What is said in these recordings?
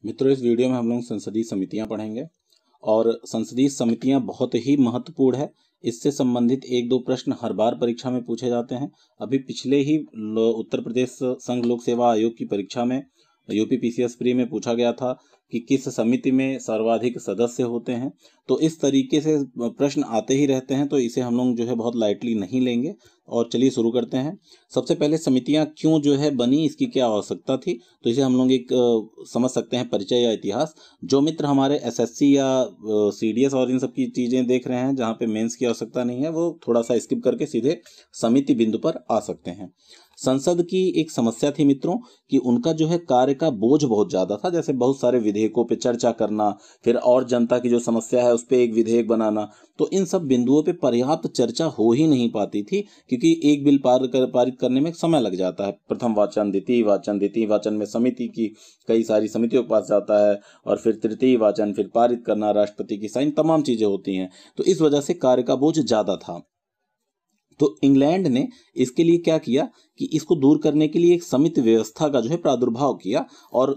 मित्रों, इस वीडियो में हम लोग संसदीय समितियां पढ़ेंगे और संसदीय समितियां बहुत ही महत्वपूर्ण है। इससे संबंधित एक दो प्रश्न हर बार परीक्षा में पूछे जाते हैं। अभी पिछले ही उत्तर प्रदेश संघ लोक सेवा आयोग की परीक्षा में यूपी पीसीएस प्री में पूछा गया था कि किस समिति में सर्वाधिक सदस्य होते हैं। तो इस तरीके से प्रश्न आते ही रहते हैं, तो इसे हम लोग जो है बहुत लाइटली नहीं लेंगे। और चलिए शुरू करते हैं। सबसे पहले समितियां क्यों जो है बनी, इसकी क्या आवश्यकता थी, तो इसे हम लोग एक समझ सकते हैं परिचय या इतिहास। जो मित्र हमारे एसएससी या सीडीएस और इन सब की चीज़ें देख रहे हैं जहाँ पे मेंस की आवश्यकता नहीं है, वो थोड़ा सा स्किप करके सीधे समिति बिंदु पर आ सकते हैं। संसद की एक समस्या थी मित्रों कि उनका जो है कार्य का बोझ बहुत ज़्यादा था। जैसे बहुत सारे विधेयकों पे चर्चा करना, फिर और जनता की जो समस्या है उस पर एक विधेयक बनाना, तो इन सब बिंदुओं पे पर्याप्त चर्चा हो ही नहीं पाती थी, क्योंकि एक बिल पारित करने में समय लग जाता है। प्रथम वाचन, द्वितीय वाचन में समिति की कई सारी समितियों के पास जाता है, और फिर तृतीय वाचन, फिर पारित करना, राष्ट्रपति की साइन, तमाम चीज़ें होती हैं। तो इस वजह से कार्य का बोझ ज़्यादा था। तो इंग्लैंड ने इसके लिए क्या किया कि इसको दूर करने के लिए एक समिति व्यवस्था का जो है प्रादुर्भाव किया, और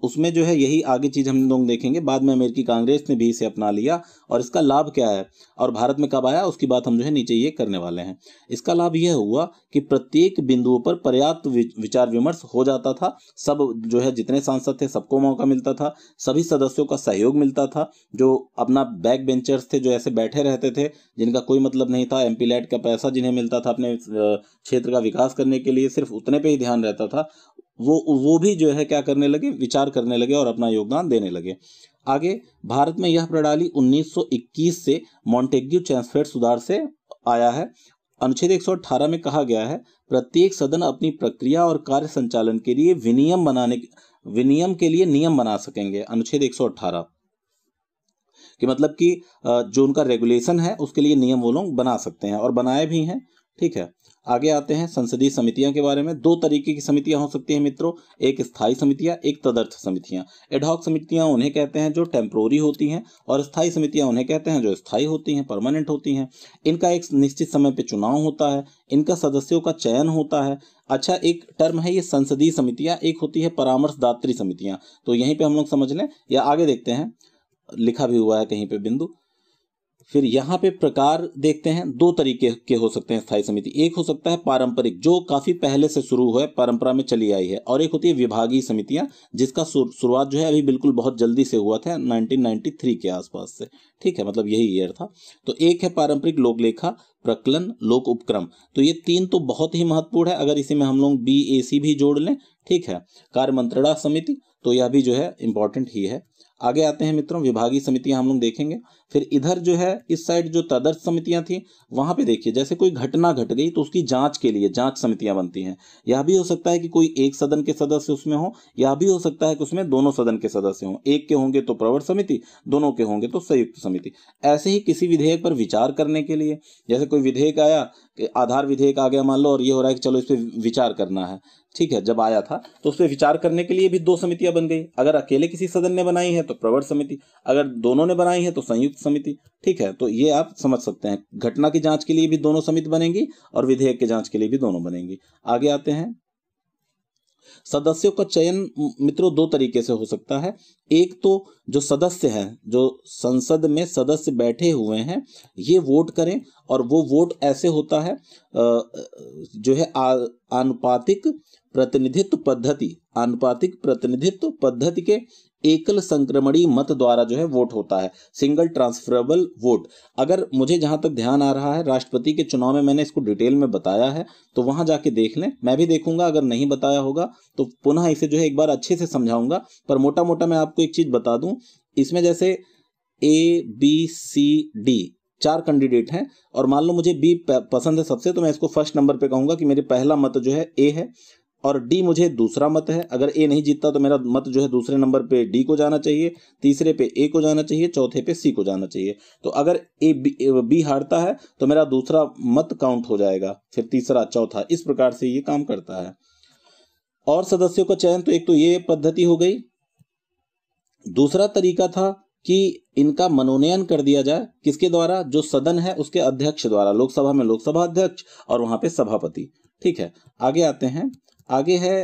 उसमें जो है यही आगे चीज हम लोग देखेंगे। बाद में अमेरिकी कांग्रेस ने भी इसे अपना लिया, और इसका लाभ क्या है और भारत में कब आया उसकी बात हम जो है नीचे ये करने वाले हैं। इसका लाभ यह हुआ कि प्रत्येक बिंदुओं पर पर्याप्त विचार विमर्श हो जाता था। सब जो है जितने सांसद थे सबको मौका मिलता था, सभी सदस्यों का सहयोग मिलता था। जो अपना बैक बेंचर्स थे, जो ऐसे बैठे रहते थे जिनका कोई मतलब नहीं था, एमपी लैट का पैसा जिन्हें मिलता था अपने क्षेत्र का विकास करने के लिए, सिर्फ उतने पे ही ध्यान रहता था, वो भी जो है क्या करने लगे, विचार करने लगे और अपना योगदान देने लगे। आगे भारत में यह प्रणाली 1921 से मॉन्टेग्यू चैम्सफोर्ड सुधार से आया है। अनुच्छेद 118 में कहा गया है, प्रत्येक सदन अपनी प्रक्रिया और कार्य संचालन के लिए विनियम के लिए नियम बना सकेंगे। अनुच्छेद 118 कि मतलब कि जो उनका रेगुलेशन है उसके लिए नियम वो लोग बना सकते हैं, और बनाए भी हैं। ठीक है, आगे आते हैं संसदीय समितियां के बारे में। दो तरीके की समितियां हो सकती हैं मित्रों, एक स्थायी समितियां, एक तदर्थ समितियां। एडहॉक समितियां उन्हें कहते हैं जो टेम्पोररी होती हैं, और स्थायी समितियां उन्हें कहते हैं जो स्थायी होती हैं, परमानेंट होती हैं। इनका एक निश्चित समय पे चुनाव होता है, इनका सदस्यों का चयन होता है। अच्छा, एक टर्म है ये संसदीय समितियां, एक होती है परामर्शदात्री समितियां। तो यहीं पे हम लोग समझ लें या आगे देखते हैं, लिखा भी हुआ है कहीं पे बिंदु। फिर यहाँ पे प्रकार देखते हैं, दो तरीके के हो सकते हैं स्थायी समिति। एक हो सकता है पारंपरिक, जो काफी पहले से शुरू हुआ है, परंपरा में चली आई है, और एक होती है विभागीय समितियां, जिसका शुरुआत जो है अभी बिल्कुल बहुत जल्दी से हुआ था, 1993 के आसपास से। ठीक है, मतलब यही ईयर था। तो एक है पारंपरिक लोक लेखा, प्रकलन, लोक उपक्रम। तो ये तीन तो बहुत ही महत्वपूर्ण है। अगर इसी में हम लोग BAC भी जोड़ लें, ठीक है, कार्य मंत्रणा समिति, तो यह भी जो है इंपॉर्टेंट ही है। आगे आते हैं मित्रों, विभागीय समितियां हम लोग देखेंगे। फिर इधर जो है इस साइड जो तदर्थ समितियां थी, वहां पे देखिए जैसे कोई घटना घट गई तो उसकी जांच के लिए जांच समितियां बनती हैं। यह भी हो सकता है कि कोई एक सदन के सदस्य उसमें हो, यह भी हो सकता है कि उसमें दोनों सदन के सदस्य हों। एक के होंगे तो प्रवर समिति, दोनों के होंगे तो संयुक्त समिति। ऐसे ही किसी विधेयक पर विचार करने के लिए, जैसे कोई विधेयक आया, आधार विधेयक आ गया मान लो, और ये हो रहा है कि चलो इस पर विचार करना है। ठीक है, जब आया था तो उस पर विचार करने के लिए भी दो समितियां बन गई। अगर अकेले किसी सदन ने बनाई है तो प्रवर समिति, अगर दोनों ने बनाई है तो संयुक्त समिति। ठीक है, तो ये आप समझ सकते हैं, घटना की जांच के लिए भी दोनों समिति बनेंगी और विधेयक की जांच के लिए भी दोनों बनेंगी। आगे आते हैं, सदस्यों का चयन मित्रों दो तरीके से हो सकता है। एक तो जो सदस्य हैं, जो संसद में सदस्य बैठे हुए हैं, ये वोट करें, और वो वोट ऐसे होता है जो है आनुपातिक प्रतिनिधित्व पद्धति के एकल संक्रमणीय मत द्वारा जो है वोट होता है, सिंगल ट्रांसफरेबल वोट। अगर मुझे जहां तक ध्यान आ रहा है, राष्ट्रपति के चुनाव में मैंने इसको डिटेल में बताया है, तो वहां जाके देख लें। मैं भी देखूंगा, अगर नहीं बताया होगा तो पुनः इसे जो है एक बार अच्छे से समझाऊंगा। पर मोटा मोटा मैं आपको एक चीज बता दूं, इसमें जैसे ABCD 4 कैंडिडेट हैं, और मान लो मुझे B पसंद है सबसे, तो मैं इसको फर्स्ट नंबर पे कहूंगा कि मेरे पहला मत जो है A है, और D मुझे दूसरा मत है। अगर A नहीं जीतता तो मेरा मत जो है दूसरे नंबर पे D को जाना चाहिए, तीसरे पे A को जाना चाहिए, चौथे पे C को जाना चाहिए। तो अगर B हारता है तो मेरा दूसरा मत काउंट हो जाएगा, फिर तीसरा, चौथा, इस प्रकार से ये काम करता है। और सदस्यों का चयन, तो एक तो ये पद्धति हो गई। दूसरा तरीका था कि इनका मनोनयन कर दिया जाए, किसके द्वारा, जो सदन है उसके अध्यक्ष द्वारा, लोकसभा में लोकसभा अध्यक्ष और वहां पे सभापति। ठीक है, आगे आते हैं। आगे है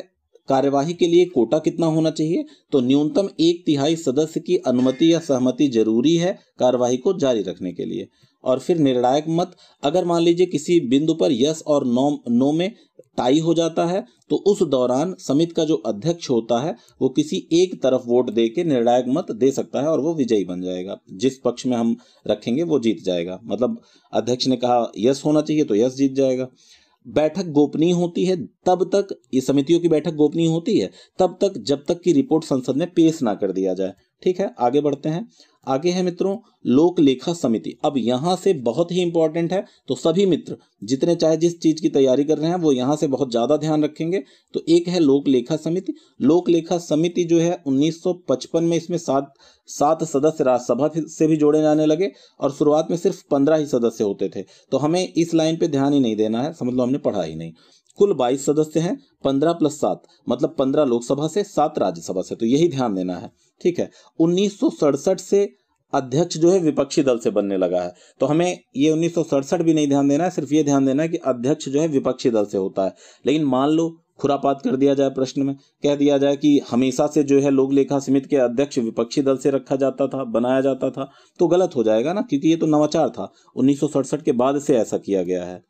कार्यवाही के लिए कोटा कितना होना चाहिए, तो न्यूनतम 1/3 सदस्य की अनुमति या सहमति जरूरी है कार्यवाही को जारी रखने के लिए। और फिर निर्णायक मत, अगर मान लीजिए किसी बिंदु पर यस और नो में टाई हो जाता है तो उस दौरान समिति का जो अध्यक्ष होता है वो किसी एक तरफ वोट दे के निर्णायक मत दे सकता है और वो विजयी बन जाएगा। जिस पक्ष में हम रखेंगे वो जीत जाएगा। मतलब अध्यक्ष ने कहा यस होना चाहिए तो यस जीत जाएगा। बैठक गोपनीय होती है तब तक, ये समितियों की बैठक गोपनीय होती है तब तक जब तक कि रिपोर्ट संसद में पेश ना कर दिया जाए। ठीक है, आगे बढ़ते हैं। आगे है मित्रों लोक लेखा समिति। अब यहां से बहुत ही इंपॉर्टेंट है, तो सभी मित्र जितने चाहे जिस चीज की तैयारी कर रहे हैं वो यहां से बहुत ज्यादा ध्यान रखेंगे। तो एक है लोक लेखा समिति। लोक लेखा समिति जो है 1955 में इसमें सात सदस्य राज्यसभा से भी जोड़े जाने लगे और शुरुआत में सिर्फ 15 ही सदस्य होते थे। तो हमें इस लाइन पे ध्यान ही नहीं देना है, समझ लो हमने पढ़ा ही नहीं। कुल 22 सदस्य हैं, 15 + 7 मतलब 15 लोकसभा से 7 राज्यसभा से, तो यही ध्यान देना है। ठीक है, 1967 से अध्यक्ष जो है विपक्षी दल से बनने लगा है, तो हमें ये 1967 भी नहीं ध्यान देना है, सिर्फ ये ध्यान देना है कि अध्यक्ष जो है विपक्षी दल से होता है। लेकिन मान लो खुरापात कर दिया जाए, प्रश्न में कह दिया जाए कि हमेशा से जो है लोक लेखा समिति के अध्यक्ष विपक्षी दल से रखा जाता था, बनाया जाता था, तो गलत हो जाएगा ना, क्योंकि ये तो नवाचार था। 1967 के बाद से ऐसा किया गया है।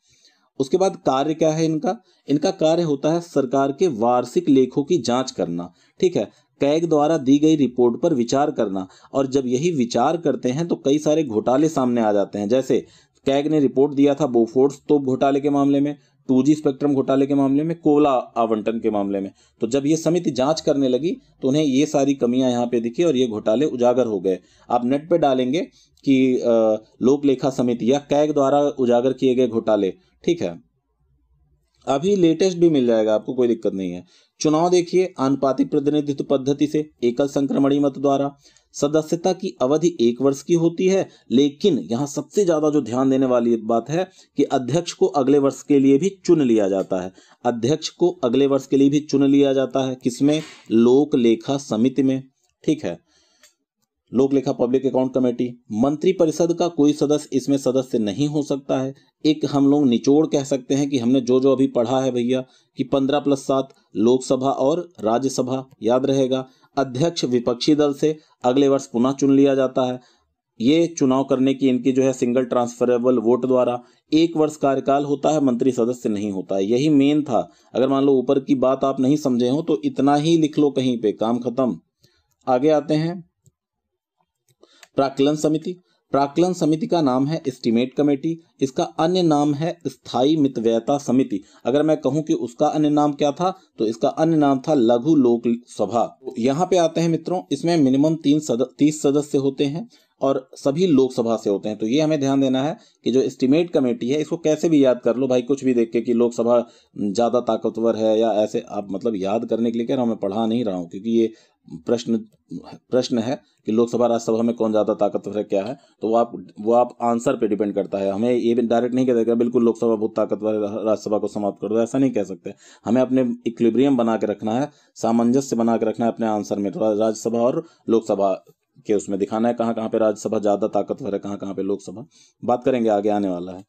उसके बाद कार्य क्या है इनका कार्य होता है सरकार के वार्षिक लेखों की जांच करना। ठीक है, कैग द्वारा दी गई रिपोर्ट पर विचार करना, और जब यही विचार करते हैं तो कई सारे घोटाले सामने आ जाते हैं। जैसे कैग ने रिपोर्ट दिया था बोफोर्स तोप घोटाले के मामले में, 2G स्पेक्ट्रम घोटाले के मामले में, कोयला आवंटन के मामले में। तो जब ये समिति जांच करने लगी तो उन्हें ये सारी कमियां यहाँ पे दिखी और ये घोटाले उजागर हो गए। आप नेट पे डालेंगे कि लोक लेखा समिति या कैग द्वारा उजागर किए गए घोटाले। ठीक है, अभी लेटेस्ट भी मिल जाएगा आपको, कोई दिक्कत नहीं है। चुनाव देखिए, आनुपातिक प्रतिनिधित्व पद्धति से, एकल संक्रमणी मत द्वारा। सदस्यता की अवधि 1 वर्ष की होती है, लेकिन यहाँ सबसे ज्यादा जो ध्यान देने वाली बात है कि अध्यक्ष को अगले वर्ष के लिए भी चुन लिया जाता है। अध्यक्ष को अगले वर्ष के लिए भी चुन लिया जाता है, किसमें? लोक लेखा समिति में। ठीक है, लोक लेखा पब्लिक अकाउंट कमेटी। मंत्रिपरिषद का कोई सदस्य इसमें सदस्य नहीं हो सकता है। एक हम लोग निचोड़ कह सकते हैं कि हमने जो जो अभी पढ़ा है भैया कि 15 + 7 लोकसभा और राज्यसभा, याद रहेगा। अध्यक्ष विपक्षी दल से अगले वर्ष पुनः चुन लिया जाता है। ये चुनाव करने की इनकी जो है सिंगल ट्रांसफरेबल वोट द्वारा। 1 वर्ष कार्यकाल होता है, मंत्री सदस्य नहीं होता है। यही मेन था। अगर मान लो ऊपर की बात आप नहीं समझे हो तो इतना ही लिख लो कहीं पे, काम खत्म। आगे आते हैं प्राक्कलन समिति। प्राक्कलन समिति का नाम है एस्टीमेट कमेटी, इसका अन्य नाम है स्थायी मितव्ययता समिति। अगर मैं कहूं कि उसका अन्य नाम क्या था तो इसका अन्य नाम था लघु लोक सभा। यहाँ पे आते हैं मित्रों, इसमें मिनिमम 30 सदस्य होते हैं और सभी लोकसभा से होते हैं। तो ये हमें ध्यान देना है कि जो एस्टीमेट कमेटी है इसको कैसे भी याद कर लो भाई, कुछ भी देख के कि लोकसभा ज्यादा ताकतवर है या ऐसे, आप मतलब याद करने के लिए कह रहा हूं, मैं पढ़ा नहीं रहा हूं, क्योंकि ये प्रश्न है कि लोकसभा राज्यसभा में कौन ज्यादा ताकतवर है क्या है, तो वो आप आंसर पे डिपेंड करता है। हमें ये डायरेक्ट नहीं कह सकते बिल्कुल लोकसभा बहुत ताकतवर है राज्यसभा को समाप्त कर दो, ऐसा नहीं कह सकते। हमें अपने इक्विलिब्रियम बना के रखना है, सामंजस्य बना के रखना है अपने आंसर में। राज्यसभा और लोकसभा के उसमें दिखाना है कहाँ कहाँ पे राज्यसभा ज्यादा ताकतवर है, कहाँ कहाँ पे लोकसभा, बात करेंगे आगे आने वाला है।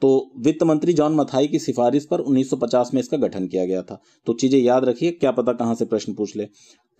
तो वित्त मंत्री जॉन मथाई की सिफारिश पर 1950 में इसका गठन किया गया था। तो चीजें याद रखिए, क्या पता कहां से प्रश्न पूछ ले।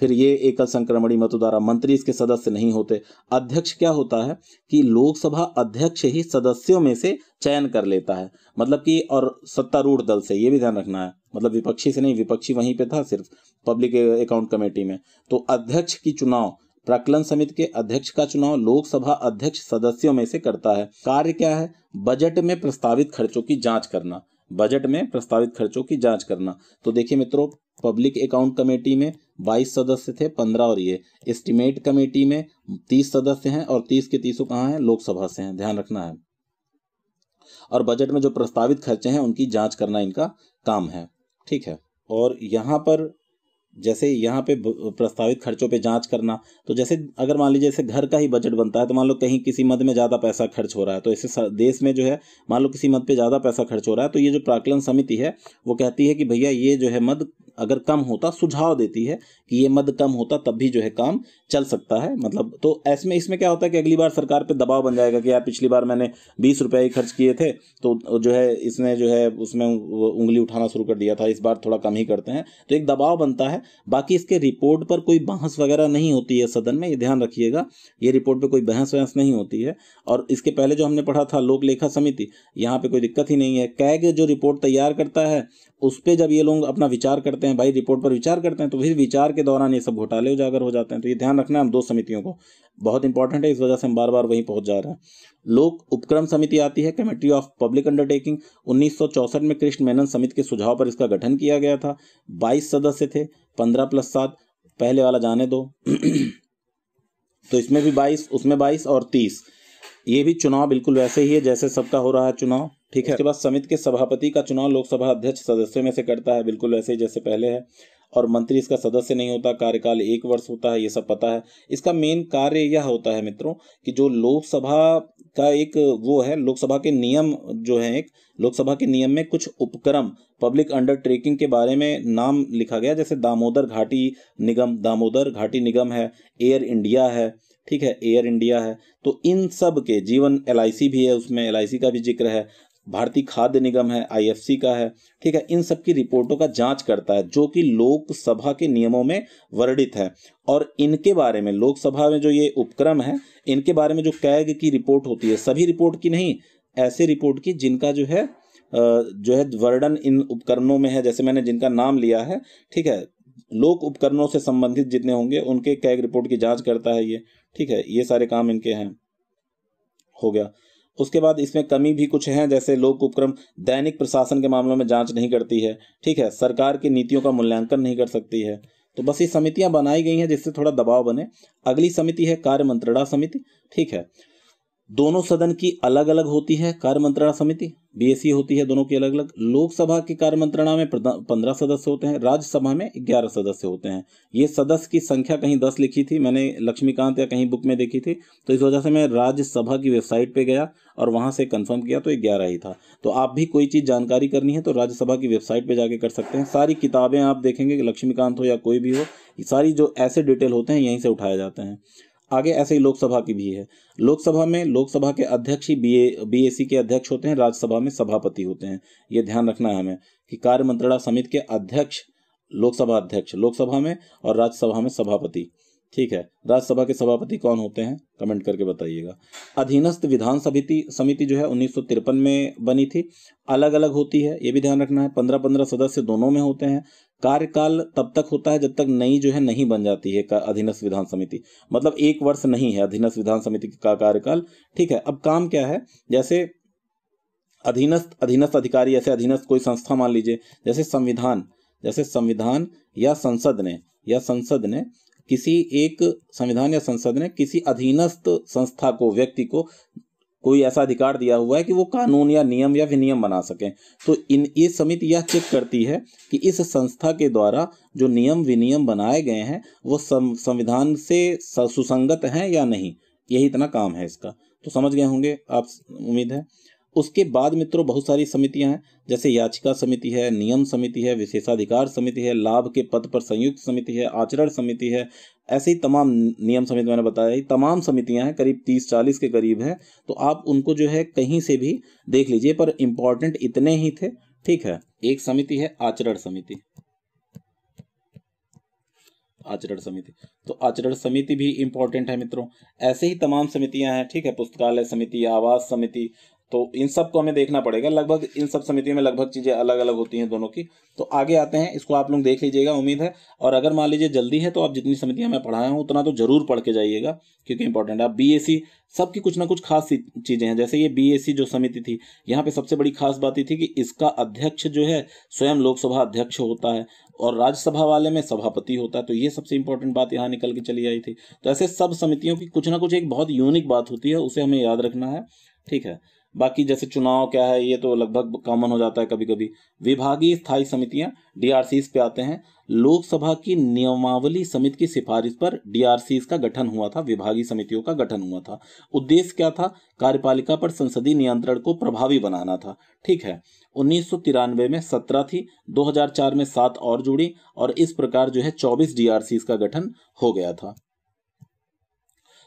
फिर ये एकल संक्रमणी मत द्वारा, मंत्री इसके सदस्य नहीं होते। अध्यक्ष क्या होता है कि लोकसभा अध्यक्ष ही सदस्यों में से चयन कर लेता है, मतलब कि, और सत्तारूढ़ दल से, ये भी ध्यान रखना है, मतलब विपक्षी से नहीं, विपक्षी वहीं पे था सिर्फ पब्लिक अकाउंट कमेटी में। तो अध्यक्ष की चुनाव, प्राक्कलन समिति के अध्यक्ष का चुनाव लोकसभा अध्यक्ष सदस्यों में से करता है। कार्य क्या है? बजट में प्रस्तावित खर्चों की जांच करना। बजट में प्रस्तावित खर्चों की जांच करना। तो देखिए मित्रों, पब्लिक अकाउंट कमेटी में 22 सदस्य थे, 15 और ये एस्टीमेट कमेटी में 30 सदस्य हैं और 30 के 30 कहाँ हैं? लोकसभा से हैं, ध्यान रखना है। और बजट में जो प्रस्तावित खर्चे हैं उनकी जांच करना इनका काम है। ठीक है, और यहाँ पर जैसे यहाँ पे प्रस्तावित खर्चों पे जांच करना, तो जैसे अगर मान लीजिए जैसे घर का ही बजट बनता है, तो मान लो कहीं किसी मद में ज़्यादा पैसा खर्च हो रहा है, तो ऐसे देश में जो है मान लो किसी मद पे ज़्यादा पैसा खर्च हो रहा है, तो ये जो प्राक्कलन समिति है वो कहती है कि भैया ये जो है मद अगर कम होता, सुझाव देती है कि ये मद कम होता तब भी जो है काम चल सकता है। मतलब तो ऐसे इसमें क्या होता है कि अगली बार सरकार पे दबाव बन जाएगा कि यार पिछली बार मैंने 20 रुपये ही खर्च किए थे, तो जो है इसने जो है उसमें उंगली उठाना शुरू कर दिया था, इस बार थोड़ा कम ही करते हैं, तो एक दबाव बनता है। बाकी इसके रिपोर्ट पर कोई बहस वगैरह नहीं होती है सदन में, ये ध्यान रखिएगा, ये रिपोर्ट पे कोई बहस वहस नहीं होती है। और इसके पहले जो हमने पढ़ा था लोक लेखा समिति, यहाँ पे कोई दिक्कत ही नहीं है। कैग जो रिपोर्ट तैयार करता है उस पर जब ये लोग अपना विचार करते हैं, भाई रिपोर्ट पर विचार करते हैं, तो फिर विचार के दौरान ये सब घोटाले उजागर हो जाते हैं। तो ये ध्यान रखना है हम 2 समितियों को, बहुत इंपॉर्टेंट है, इस वजह से हम बार बार वहीं पहुंच जा रहे हैं। लोक उपक्रम समिति आती है, कमेटी ऑफ पब्लिक अंडरटेकिंग। 1964 में कृष्ण मेनन समिति के सुझाव पर इसका गठन किया गया था। 22 सदस्य थे, 15 + 7, पहले वाला जाने दो तो इसमें भी 22, उसमें 22 और 30। ये भी चुनाव बिल्कुल वैसे ही है जैसे सबका हो रहा है चुनाव, ठीक है। उसके बाद समिति के सभापति का चुनाव लोकसभा अध्यक्ष सदस्यों में से करता है, बिल्कुल वैसे ही जैसे पहले है। और मंत्री इसका सदस्य नहीं होता, कार्यकाल 1 वर्ष होता है, ये सब पता है। इसका मेन कार्य यह होता है मित्रों कि जो लोकसभा का एक वो है, लोकसभा के नियम जो है, एक लोकसभा के नियम में कुछ उपक्रम पब्लिक अंडरटेकिंग के बारे में नाम लिखा गया, जैसे दामोदर घाटी निगम है, एयर इंडिया है, ठीक है, एयर इंडिया है। तो इन सब के जीवन LIC भी है, उसमें LIC का भी जिक्र है, भारतीय खाद्य निगम है, IFC का है, ठीक है। इन सब की रिपोर्टों का जांच करता है जो कि लोकसभा के नियमों में वर्णित है। और इनके बारे में लोकसभा में जो ये उपक्रम है, इनके बारे में जो कैग की रिपोर्ट होती है, सभी रिपोर्ट की नहीं, ऐसे रिपोर्ट की जिनका जो है वर्णन इन उपकरणों में है, जैसे मैंने जिनका नाम लिया है, ठीक है, लोक उपकरणों से संबंधित जितने होंगे उनके कैग रिपोर्ट की जांच करता है ये, ठीक है। ये सारे काम इनके हैं, हो गया। उसके बाद इसमें कमी भी कुछ है, जैसे लोक उपक्रम दैनिक प्रशासन के मामलों में जांच नहीं करती है, ठीक है, सरकार की नीतियों का मूल्यांकन नहीं कर सकती है। तो बस ये समितियां बनाई गई हैं जिससे थोड़ा दबाव बने। अगली समिति है कार्य मंत्रणा समिति, ठीक है। दोनों सदन की अलग अलग होती है कार्य मंत्रणा समिति, BSE होती है दोनों की अलग अलग। लोकसभा की कार्य मंत्रणा में 15 सदस्य होते हैं, राज्यसभा में 11 सदस्य होते हैं। ये सदस्य की संख्या कहीं 10 लिखी थी, मैंने लक्ष्मीकांत या कहीं बुक में देखी थी, तो इस वजह से मैं राज्यसभा की वेबसाइट पे गया और वहां से कंफर्म किया तो 11 ही था। तो आप भी कोई चीज़ जानकारी करनी है तो राज्यसभा की वेबसाइट पे जाके कर सकते हैं। सारी किताबें आप देखेंगे कि लक्ष्मीकांत हो या कोई भी हो, सारी जो ऐसे डिटेल होते हैं यहीं से उठाए जाते हैं। आगे ऐसे ही लोकसभा की भी है। लोकसभा में लोकसभा के अध्यक्ष ही BSE के अध्यक्ष होते हैं, राज्यसभा में सभापति होते हैं। ये ध्यान रखना है हमें कि कार्य मंत्रणा समिति के अध्यक्ष लोकसभा अध्यक्ष लोकसभा में और राज्यसभा में सभापति, ठीक है। राज्यसभा के सभापति कौन होते हैं कमेंट करके बताइएगा। अधीनस्थ विधान समिति जो है 1953 में बनी थी, अलग अलग होती है, ये भी ध्यान रखना है। 15-15 सदस्य दोनों में होते हैं। कार्यकाल तब तक होता है जब तक नई जो है नहीं बन जाती है अधीनस्थ विधान समिति, मतलब 1 वर्ष नहीं है अधीनस्थ विधान समिति का कार्यकाल, ठीक है। अब काम क्या है, जैसे अधीनस्थ अधिकारी, ऐसे अधीनस्थ कोई संस्था मान लीजिए, जैसे संविधान या संसद ने किसी एक संविधान या संसद ने किसी अधीनस्थ संस्था को, व्यक्ति को कोई ऐसा अधिकार दिया हुआ है कि वो कानून या नियम या विनियम बना सकें। तो ये समिति यह चेक करती है कि इस संस्था के द्वारा जो नियम विनियम बनाए गए हैं वो संविधान से सुसंगत हैं या नहीं, यही इतना काम है इसका। तो समझ गए होंगे आप, उम्मीद है। उसके बाद मित्रों बहुत सारी समितियां हैं, जैसे याचिका समिति है, नियम समिति है, विशेषाधिकार समिति है, लाभ के पद पर संयुक्त समिति है, आचरण समिति है, ऐसे ही तमाम नियम समिति मैंने बताया, तमाम समितियां हैं, करीब 30-40 के करीब हैं। तो आप उनको जो है कहीं से भी देख लीजिए, पर इंपॉर्टेंट इतने ही थे, ठीक है। एक समिति है आचरण समिति, तो आचरण समिति भी इंपॉर्टेंट है मित्रों। ऐसे ही तमाम समितियां हैं, ठीक है। पुस्तकालय समिति, आवास समिति, तो इन सब को हमें देखना पड़ेगा। लगभग इन सब समितियों में लगभग चीजें अलग अलग होती हैं दोनों की। तो आगे आते हैं, इसको आप लोग देख लीजिएगा, उम्मीद है। और अगर मान लीजिए जल्दी है तो आप जितनी समितियां मैं पढ़ाया हूं उतना तो जरूर पढ़ के जाइएगा, क्योंकि इंपॉर्टेंट है। आप BSE सबकी कुछ ना कुछ खास चीजें हैं। जैसे ये BSE जो समिति थी, यहाँ पे सबसे बड़ी खास बात ये थी कि इसका अध्यक्ष जो है स्वयं लोकसभा अध्यक्ष होता है और राज्यसभा वाले में सभापति होता है। तो ये सबसे इंपॉर्टेंट बात यहाँ निकल के चली आई थी। तो ऐसे सब समितियों की कुछ ना कुछ एक बहुत यूनिक बात होती है, उसे हमें याद रखना है, ठीक है। बाकी जैसे चुनाव क्या है ये तो लगभग कॉमन हो जाता है कभी कभी। विभागीय स्थायी समितियां डीआरसीज पे आते हैं। लोकसभा की नियमावली समिति की सिफारिश पर डीआरसीज का गठन हुआ था, विभागीय समितियों का गठन हुआ था। उद्देश्य क्या था? कार्यपालिका पर संसदीय नियंत्रण को प्रभावी बनाना था। ठीक है। 1993 में 17 थी, 2004 में 7 और जुड़ी और इस प्रकार जो है 24 डीआरसीज का गठन हो गया था।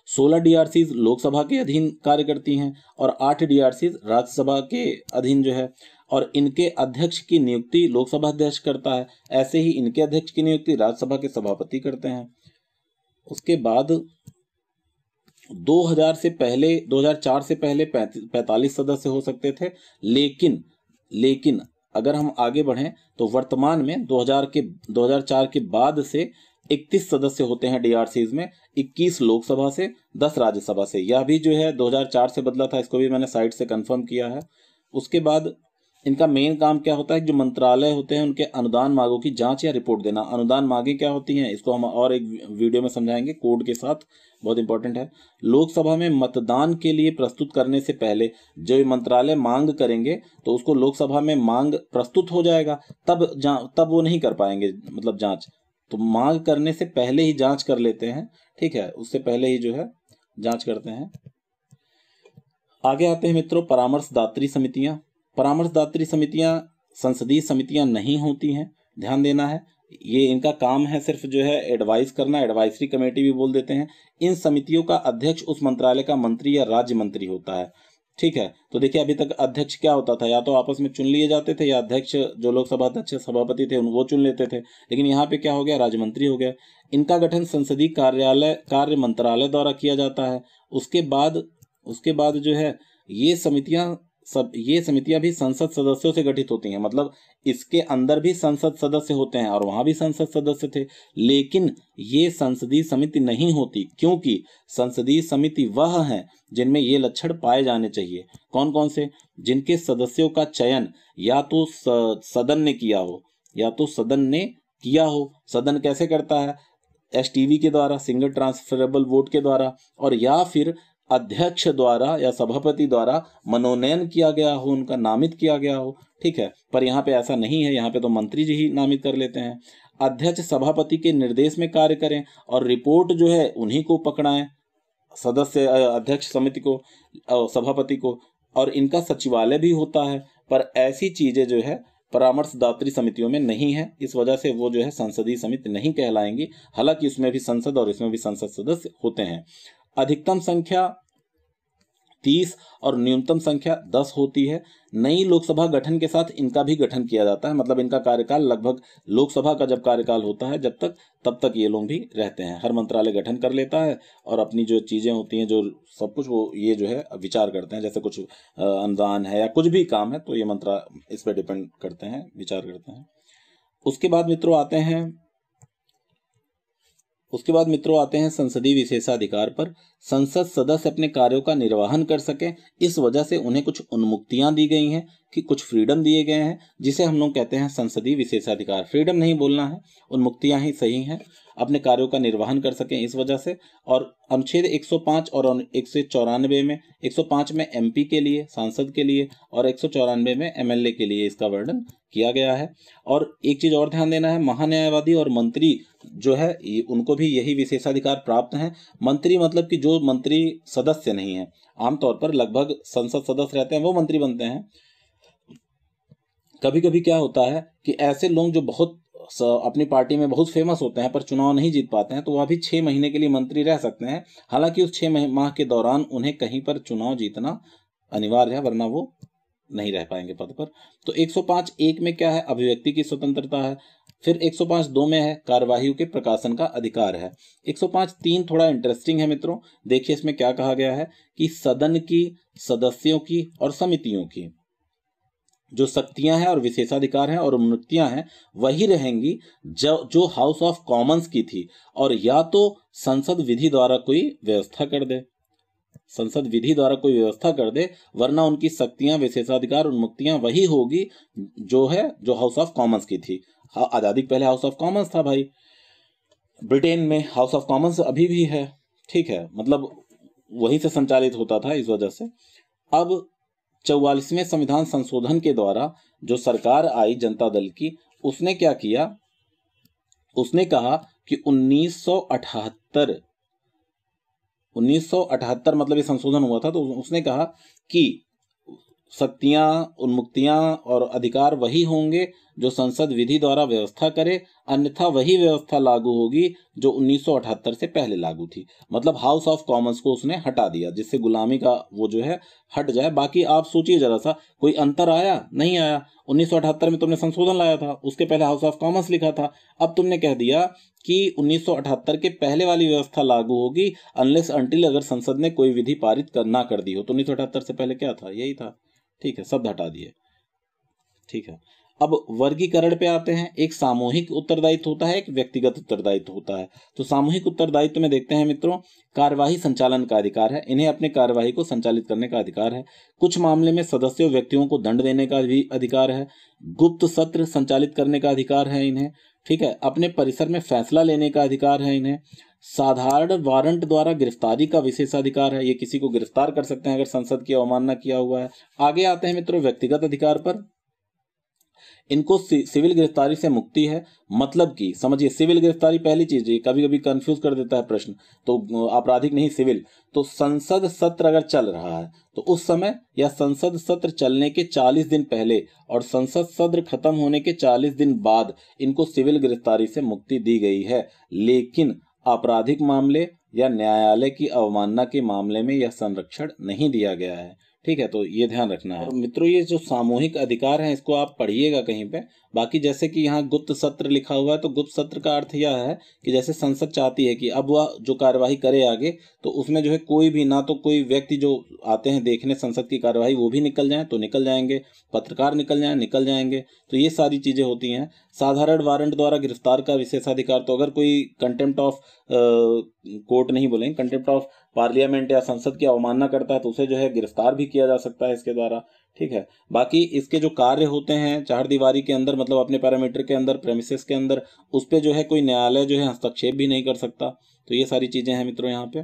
16 डीआरसीज लोकसभा के अधीन कार्य करती हैं और 8 डीआरसीज राज्यसभा के अधीन जो है, और इनके अध्यक्ष की नियुक्ति लोकसभा अध्यक्ष करता है। ऐसे ही इनके अध्यक्ष की नियुक्ति राज्यसभा के सभापति करते हैं। उसके बाद 2004 से पहले 45 सदस्य हो सकते थे, लेकिन अगर हम आगे बढ़ें तो वर्तमान में 2004 के बाद से 31 सदस्य होते हैं डीआरसीज में, 21 लोकसभा से, 10 राज्यसभा से। यह भी जो है 2004 से बदला था, इसको भी मैंने साइट से कंफर्म किया है। उसके बाद इनका मेन काम क्या होता है? जो मंत्रालय होते हैं उनके अनुदान मांगों की जांच या रिपोर्ट देना। अनुदान मांगें क्या होती हैं इसको हम और एक वीडियो में समझाएंगे कोड के साथ, बहुत इंपॉर्टेंट है। लोकसभा में मतदान के लिए प्रस्तुत करने से पहले जो मंत्रालय मांग करेंगे तो उसको लोकसभा में मांग प्रस्तुत हो जाएगा, तब वो नहीं कर पाएंगे, मतलब जांच। तो मांग करने से पहले ही जांच कर लेते हैं, ठीक है, उससे पहले ही जो है जांच करते हैं। आगे आते हैं मित्रों परामर्शदात्री समितियां। परामर्शदात्री समितियां संसदीय समितियां नहीं होती हैं, ध्यान देना है। ये इनका काम है सिर्फ जो है एडवाइस करना, एडवाइजरी कमेटी भी बोल देते हैं। इन समितियों का अध्यक्ष उस मंत्रालय का मंत्री या राज्य मंत्री होता है। ठीक है। तो देखिए अभी तक अध्यक्ष क्या होता था, या तो आपस में चुन लिए जाते थे या अध्यक्ष जो लोकसभा अध्यक्ष सभापति थे वो चुन लेते थे, लेकिन यहाँ पे क्या हो गया, राज्य मंत्री हो गया। इनका गठन संसदीय कार्य मंत्रालय द्वारा किया जाता है। उसके बाद जो है ये समितियां भी संसद सदस्यों से गठित होती हैं, मतलब इसके अंदर भी संसद सदस्य होते हैं और वहां भी संसद सदस्य थे, लेकिन ये संसदीय समिति नहीं होती, क्योंकि संसदीय समिति वह है जिनमें ये लक्षण पाए जाने चाहिए। कौन कौन से? जिनके सदस्यों का चयन या तो सदन ने किया हो। सदन कैसे करता है? एसटीवी के द्वारा, सिंगल ट्रांसफरेबल वोट के द्वारा, और या फिर अध्यक्ष द्वारा या सभापति द्वारा मनोनयन किया गया हो, उनका नामित किया गया हो। ठीक है। पर यहाँ पे ऐसा नहीं है, यहाँ पे तो मंत्री जी ही नामित कर लेते हैं। अध्यक्ष सभापति के निर्देश में कार्य करें और रिपोर्ट जो है उन्हीं को पकड़ाएं, सदस्य अध्यक्ष समिति को, सभापति को, और इनका सचिवालय भी होता है। पर ऐसी चीजें जो है परामर्शदात्री समितियों में नहीं है, इस वजह से वो जो है संसदीय समिति नहीं कहलाएंगी। हालांकि उसमें भी संसद और इसमें भी संसद सदस्य होते हैं। अधिकतम संख्या 30 और न्यूनतम संख्या 10 होती है। नई लोकसभा गठन के साथ इनका भी गठन किया जाता है, मतलब इनका कार्यकाल लगभग लोकसभा का जब कार्यकाल होता है तब तक ये लोग भी रहते हैं। हर मंत्रालय गठन कर लेता है और अपनी जो चीजें होती हैं, जो सब कुछ, वो ये जो है विचार करते हैं। जैसे कुछ अनुदान है या कुछ भी काम है तो ये इस पर डिपेंड करते हैं, विचार करते हैं। उसके बाद मित्रों आते हैं संसदीय विशेषाधिकार पर। संसद सदस्य अपने कार्यों का निर्वहन कर सकें, इस वजह से उन्हें कुछ उन्मुक्तियां दी गई हैं, कि कुछ फ्रीडम दिए गए हैं, जिसे हम लोग कहते हैं संसदीय विशेषाधिकार। फ्रीडम नहीं बोलना है, उन्मुक्तियां ही सही हैं, अपने कार्यों का निर्वहन कर सकें इस वजह से। और अनुच्छेद 105 और 194 में, 105 में एमपी के लिए, सांसद के लिए, और 194 में एमएलए के लिए इसका वर्णन किया गया है। और एक चीज और ध्यान देना है, महान्यायवादी और मंत्री जो है उनको भी यही विशेषाधिकार प्राप्त हैं। मंत्री मतलब कि जो मंत्री सदस्य नहीं है, आमतौर पर लगभग संसद सदस्य रहते हैं वो मंत्री बनते हैं। कभी कभी क्या होता है कि ऐसे लोग जो बहुत अपनी पार्टी में बहुत फेमस होते हैं पर चुनाव नहीं जीत पाते हैं, तो वह भी 6 महीने के लिए मंत्री रह सकते हैं। हालांकि उस 6 माह के दौरान उन्हें कहीं पर चुनाव जीतना अनिवार्य है, वरना वो नहीं रह पाएंगे पद पर। तो 105(1) में क्या है? अभिव्यक्ति की स्वतंत्रता है। फिर 105(2) में है कार्यवाही के प्रकाशन का अधिकार है। 105(3) थोड़ा इंटरेस्टिंग है मित्रों, देखिए इसमें क्या कहा गया है कि सदन की, सदस्यों की और समितियों की जो शक्तियां हैं और विशेषाधिकार हैं और उन्मुक्तियां हैं वही रहेंगी जो हाउस ऑफ कॉमन्स की थी, और या तो संसद विधि द्वारा कोई व्यवस्था कर दे, वरना उनकी शक्तियां, विशेषाधिकार, उन्मुक्तियां वही होगी जो हाउस ऑफ कॉमन्स की थी। आजादी पहले हाउस ऑफ कॉमन्स था भाई, ब्रिटेन में हाउस ऑफ कॉमन्स अभी भी है, ठीक है, मतलब वहीं से संचालित होता था, इस वजह से। अब 44वें संविधान संशोधन के द्वारा जो सरकार आई जनता दल की, उसने क्या किया, उसने कहा कि 1978 मतलब ये संशोधन हुआ था, तो उसने कहा कि शक्तियां, उन्मुक्तियां और अधिकार वही होंगे जो संसद विधि द्वारा व्यवस्था करे, अन्यथा वही व्यवस्था लागू होगी जो 1978 से पहले लागू थी। मतलब हाउस ऑफ कॉमन्स को उसने हटा दिया, जिससे गुलामी का वो जो है हट जाए। बाकी आप सोचिए जरा सा, कोई अंतर आया? नहीं आया। 1978 में तुमने संशोधन लाया था, उसके पहले हाउस ऑफ कॉमन्स लिखा था। अब तुमने कह दिया कि 1978 के पहले वाली व्यवस्था लागू होगी अनलेस अनटिल अगर संसद ने कोई विधि पारित ना कर दी हो। तो 1978 से पहले क्या था? यही था। ठीक है, शब्द हटा दिए। ठीक है, अब वर्गीकरण पे आते हैं। एक सामूहिक उत्तरदायित्व होता है, एक व्यक्तिगत उत्तरदायित्व होता है। तो सामूहिक उत्तरदायित्व में देखते हैं मित्रों, कार्यवाही संचालन का अधिकार है, इन्हें अपने कार्यवाही को संचालित करने का अधिकार है। कुछ मामले में सदस्यों व्यक्तियों को दंड देने का भी अधिकार है। गुप्त सत्र संचालित करने का अधिकार है इन्हें। ठीक है, अपने परिसर में फैसला लेने का अधिकार है इन्हें। साधारण वारंट द्वारा गिरफ्तारी का विशेषाधिकार है, ये किसी को गिरफ्तार कर सकते हैं अगर संसद की अवमानना किया हुआ है। आगे आते हैं मित्रों व्यक्तिगत अधिकार पर। इनको सिविल गिरफ्तारी से मुक्ति है। मतलब कि समझिए, सिविल गिरफ्तारी पहली चीज है, कभी कभी कंफ्यूज कर देता है प्रश्न, तो आपराधिक नहीं सिविल। तो संसद सत्र अगर चल रहा है तो उस समय या संसद सत्र चलने के 40 दिन पहले और संसद सत्र खत्म होने के 40 दिन बाद इनको सिविल गिरफ्तारी से मुक्ति दी गई है। लेकिन आपराधिक मामले या न्यायालय की अवमानना के मामले में यह संरक्षण नहीं दिया गया है। ठीक है, तो ये ध्यान रखना है। मित्रों, ये जो सामूहिक अधिकार है इसको आप पढ़िएगा कहीं पे। बाकी जैसे कि यहाँ गुप्त सत्र लिखा हुआ है, तो गुप्त सत्र का अर्थ यह है कि जैसे संसद चाहती है कि अब वह जो कार्यवाही करे आगे, तो उसमें जो है कोई भी, ना तो कोई व्यक्ति जो आते हैं देखने संसद की कार्यवाही वो भी निकल जाए तो निकल जाएंगे, पत्रकार निकल जाए निकल जाएंगे, तो ये सारी चीजें होती हैं। साधारण वारंट द्वारा गिरफ्तार का विशेषाधिकार, तो अगर कोई कंटेम्प्ट ऑफ कोर्ट नहीं बोलेंगे, कंटेम्प्ट ऑफ पार्लियामेंट या संसद की अवमानना करता है तो उसे जो है गिरफ्तार भी किया जा सकता है इसके द्वारा। ठीक है, बाकी इसके जो कार्य होते हैं चारदीवारी के अंदर, मतलब अपने पैरामीटर के अंदर, प्रेमिसेस के अंदर, उस पे जो है कोई न्यायालय जो है हस्तक्षेप भी नहीं कर सकता। तो ये सारी चीजें हैं मित्रों। यहाँ पे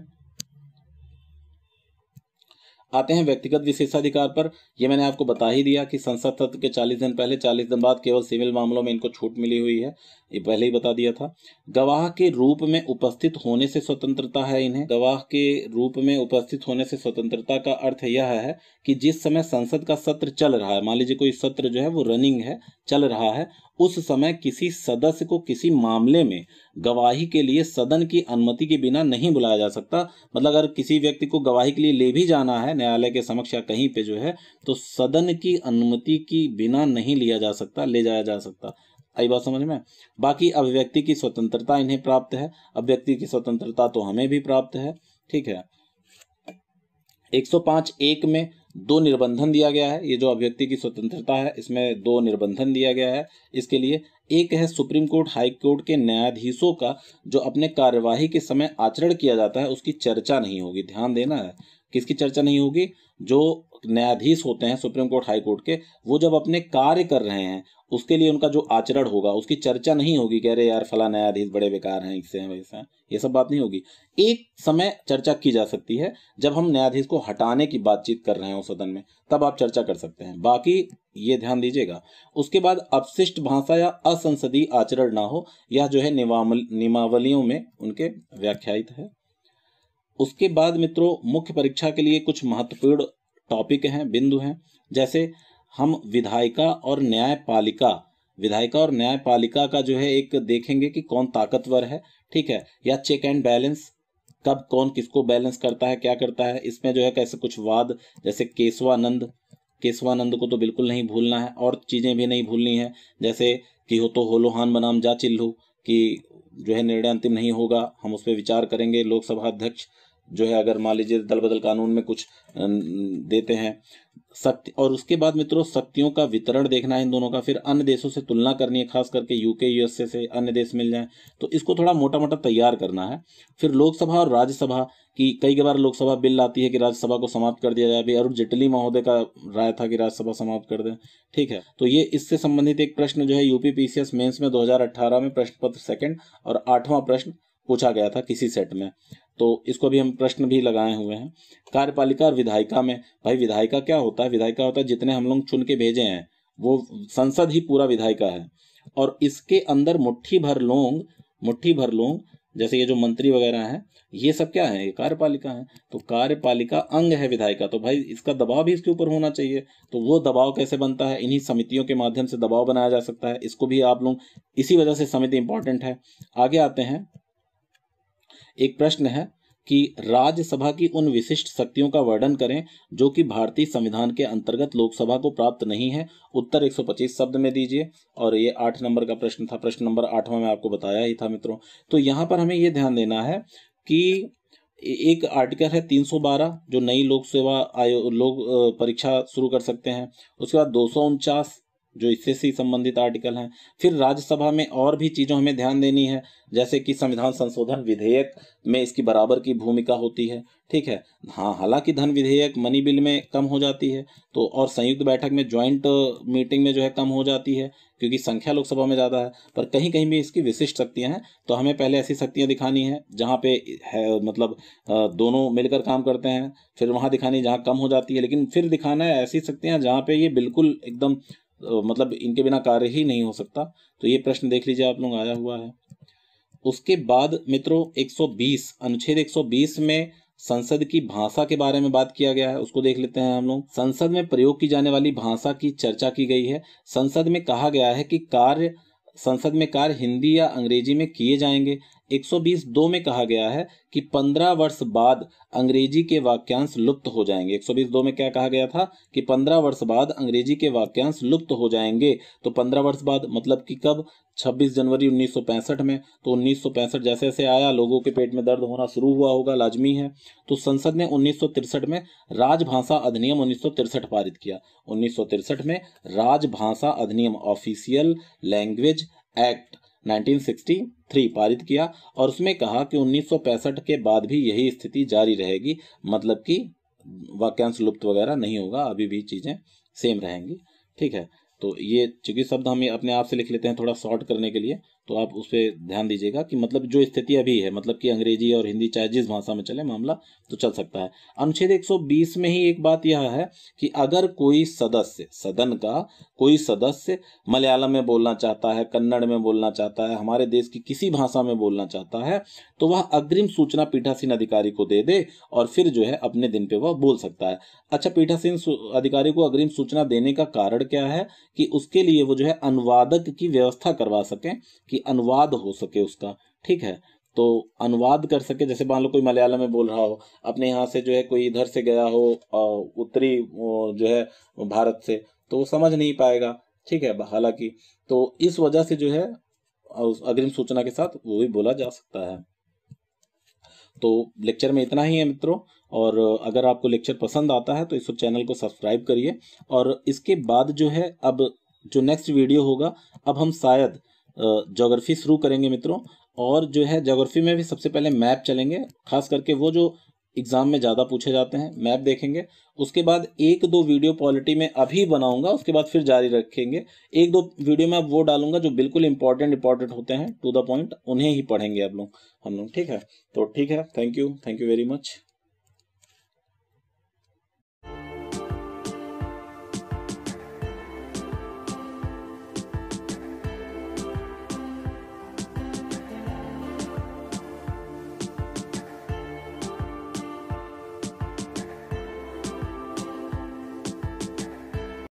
आते हैं व्यक्तिगत विशेषाधिकार पर। यह मैंने आपको बता ही दिया कि संसद सत्र के 40 दिन पहले, 40 दिन बाद केवल सिविल मामलों में इनको छूट मिली हुई है, ये पहले ही बता दिया था। गवाह के रूप में उपस्थित होने से स्वतंत्रता है इन्हें। गवाह के रूप में उपस्थित होने से स्वतंत्रता का अर्थ यह है कि जिस समय संसद का सत्र चल रहा है, मान लीजिए कोई सत्र जो है वो रनिंग है, चल रहा है, उस समय किसी सदस्य को किसी मामले में गवाही के लिए सदन की अनुमति के बिना नहीं बुलाया जा सकता। मतलब अगर किसी व्यक्ति को गवाही के लिए ले भी जाना है न्यायालय के समक्ष या कहीं पे जो है, तो सदन की अनुमति के बिना नहीं लिया जा सकता, ले जाया जा सकता। आई बात समझ में? बाकी अभिव्यक्ति की स्वतंत्रता इन्हें प्राप्त है, अभिव्यक्ति की स्वतंत्रता तो हमें भी प्राप्त है। ठीक है, 105(1) में 2 निर्बंधन दिया गया है। ये जो अभिव्यक्ति की स्वतंत्रता है इसमें 2 निर्बंधन दिया गया है इसके लिए। एक है सुप्रीम कोर्ट, हाई कोर्ट के न्यायाधीशों का जो अपने कार्यवाही के समय आचरण किया जाता है उसकी चर्चा नहीं होगी। ध्यान देना है, किसकी चर्चा नहीं होगी? जो न्यायाधीश होते हैं सुप्रीम कोर्ट, हाई कोर्ट के, वो जब अपने कार्य कर रहे हैं उसके लिए उनका जो आचरण होगा उसकी चर्चा नहीं होगी कि अरे यार फला न्यायाधीश बड़े बेकार हैं, इससे हैं वैसे हैं, ये सब बात नहीं होगी। एक समय चर्चा की जा सकती है जब हम न्यायाधीश को हटाने की बातचीत कर रहे हो सदन में, तब आप चर्चा कर सकते हैं। बाकी ये ध्यान दीजिएगा। उसके बाद अपशिष्ट भाषा या असंसदीय आचरण ना हो, यह जो है नियमावलियों में उनके व्याख्यायित है। उसके बाद मित्रों मुख्य परीक्षा के लिए कुछ महत्वपूर्ण टॉपिक हैं, बिंदु हैं। जैसे हम विधायिका और न्यायपालिका का जो है एक देखेंगे कि कौन ताकतवर है। ठीक है, या चेक एंड बैलेंस, कब कौन किसको बैलेंस करता है, क्या करता है, इसमें जो है कैसे कुछ वाद, जैसे केशवानंद को तो बिल्कुल नहीं भूलना है, और चीजें भी नहीं भूलनी है, जैसे कि हो तो होलो हान बनाम जा चिल्लू, कि जो है निर्णय अंतिम नहीं होगा, हम उस पर विचार करेंगे। लोकसभा अध्यक्ष जो है अगर मान लीजिए दल बदल कानून में कुछ देते हैं, शक्ति, और उसके बाद मित्रों शक्तियों का वितरण देखना है इन दोनों का। फिर अन्य देशों से तुलना करनी है, खास करके यूके यूएसए से अन्य देश मिल जाएं तो इसको थोड़ा मोटा मोटा तैयार करना है। फिर लोकसभा और राज्यसभा की, कई बार लोकसभा बिल आती है कि राज्यसभा को समाप्त कर दिया जाए। अभी अरुण जेटली महोदय का राय था कि राज्यसभा समाप्त कर दें। ठीक है, तो ये इससे संबंधित एक प्रश्न जो है यूपी पीसीएस मेंस में 2018 में प्रश्न पत्र 2 और 8वां प्रश्न पूछा गया था किसी सेट में, तो इसको भी हम प्रश्न भी लगाए हुए हैं। कार्यपालिका और विधायिका में, भाई विधायिका क्या होता है? विधायिका होता है जितने हम लोग चुन के भेजे हैं, वो संसद ही पूरा विधायिका है। और इसके अंदर मुट्ठी भर लोग जैसे ये जो मंत्री वगैरह हैं, ये सब क्या है? ये कार्यपालिका है। तो कार्यपालिका अंग है विधायिका, तो भाई इसका दबाव भी इसके ऊपर होना चाहिए। तो वो दबाव कैसे बनता है? इन्हीं समितियों के माध्यम से दबाव बनाया जा सकता है। इसको भी आप लोग, इसी वजह से समिति इंपॉर्टेंट है। आगे आते हैं, एक प्रश्न है कि राज्यसभा की उन विशिष्ट शक्तियों का वर्णन करें जो कि भारतीय संविधान के अंतर्गत लोकसभा को प्राप्त नहीं है। उत्तर 125 शब्द में दीजिए। और ये 8 नंबर का प्रश्न था। प्रश्न नंबर 8वां में आपको बताया ही था मित्रों। तो यहाँ पर हमें ये ध्यान देना है कि एक आर्टिकल है 312 जो नई लोक सेवा आयोग लोग परीक्षा शुरू कर सकते हैं। उसके बाद 249 जो इससे से संबंधित आर्टिकल हैं। फिर राज्यसभा में और भी चीज़ों हमें ध्यान देनी है, जैसे कि संविधान संशोधन विधेयक में इसकी बराबर की भूमिका होती है। ठीक है, हाँ, हालांकि धन विधेयक मनी बिल में कम हो जाती है, तो और संयुक्त बैठक में ज्वाइंट मीटिंग में जो है कम हो जाती है, क्योंकि संख्या लोकसभा में ज़्यादा है। पर कहीं कहीं भी इसकी विशिष्ट शक्तियाँ हैं, तो हमें पहले ऐसी शक्तियाँ दिखानी है जहाँ पे है, मतलब दोनों मिलकर काम करते हैं। फिर वहाँ दिखानी जहाँ कम हो जाती है, लेकिन फिर दिखाना है ऐसी शक्तियाँ जहाँ पे ये बिल्कुल एकदम मतलब इनके बिना कार्य ही नहीं हो सकता। तो ये प्रश्न देख लीजिए, आप लोग आया हुआ है। उसके बाद मित्रों 120 अनुच्छेद 120 में संसद की भाषा के बारे में बात किया गया है, उसको देख लेते हैं हम लोग। संसद में प्रयोग की जाने वाली भाषा की चर्चा की गई है। संसद में कहा गया है कि संसद में कार्य हिंदी या अंग्रेजी में किए जाएंगे। 120(2) में कहा गया है कि 15 वर्ष बाद अंग्रेजी के वाक्यांश लुप्त हो जाएंगे। 120(2) में क्या कहा गया था कि 15 वर्ष बाद अंग्रेजी के वाक्यांश लुप्त हो जाएंगे। तो 15 वर्ष बाद मतलब कि कब? 26 जनवरी 1965 में। तो 1965 जैसे जैसे आया, लोगों के पेट में दर्द होना शुरू हुआ होगा, लाजमी है। तो संसद ने 1963 में राजभाषा अधिनियम 1963 पारित किया। 1963 में राजभाषा अधिनियम, ऑफिशियल लैंग्वेज एक्ट 1963 पारित किया, और उसमें कहा कि 1965 के बाद भी यही स्थिति जारी रहेगी, मतलब कि वाक्यांश लुप्त वगैरह नहीं होगा, अभी भी चीज़ें सेम रहेंगी। ठीक है, तो ये चूंकि शब्द हम अपने आप से लिख लेते हैं थोड़ा शॉर्ट करने के लिए, तो आप उस पर ध्यान दीजिएगा कि मतलब जो स्थिति अभी है, मतलब कि अंग्रेजी और हिंदी चाहे जिस भाषा में चले मामला तो चल सकता है। अनुच्छेद 120 में ही एक बात यह है कि अगर कोई सदस्य, सदन का कोई सदस्य मलयालम में बोलना चाहता है, कन्नड़ में बोलना चाहता है, हमारे देश की किसी भाषा में बोलना चाहता है, तो वह अग्रिम सूचना पीठासीन अधिकारी को दे दे और फिर जो है अपने दिन पे वह बोल सकता है। अच्छा, पीठासीन अधिकारी को अग्रिम सूचना देने का कारण क्या है? कि उसके लिए वो जो है अनुवादक की व्यवस्था करवा सकें, कि अनुवाद हो सके उसका। ठीक है, तो अनुवाद कर सके। जैसे मान लो कोई मलयालम में बोल रहा हो, अपने यहाँ से जो है कोई इधर से गया हो उत्तरी जो है भारत से, तो वो समझ नहीं पाएगा। ठीक है, हालांकि तो इस वजह से जो है अग्रिम सूचना के साथ वो भी बोला जा सकता है। तो लेक्चर में इतना ही है मित्रों, और अगर आपको लेक्चर पसंद आता है तो इस चैनल को सब्सक्राइब करिए। और इसके बाद जो है अब जो नेक्स्ट वीडियो होगा, अब हम शायद ज्योग्राफी शुरू करेंगे मित्रों। और जो है ज्योग्राफी में भी सबसे पहले मैप चलेंगे, खास करके वो जो एग्जाम में ज़्यादा पूछे जाते हैं, मैप देखेंगे। उसके बाद 1-2 वीडियो पॉलिटी में अभी बनाऊंगा, उसके बाद फिर जारी रखेंगे। 1-2 वीडियो में अब वो डालूंगा जो बिल्कुल इंपॉर्टेंट होते हैं, टू द पॉइंट, उन्हें ही पढ़ेंगे हम लोग। ठीक है, तो ठीक है, थैंक यू वेरी मच।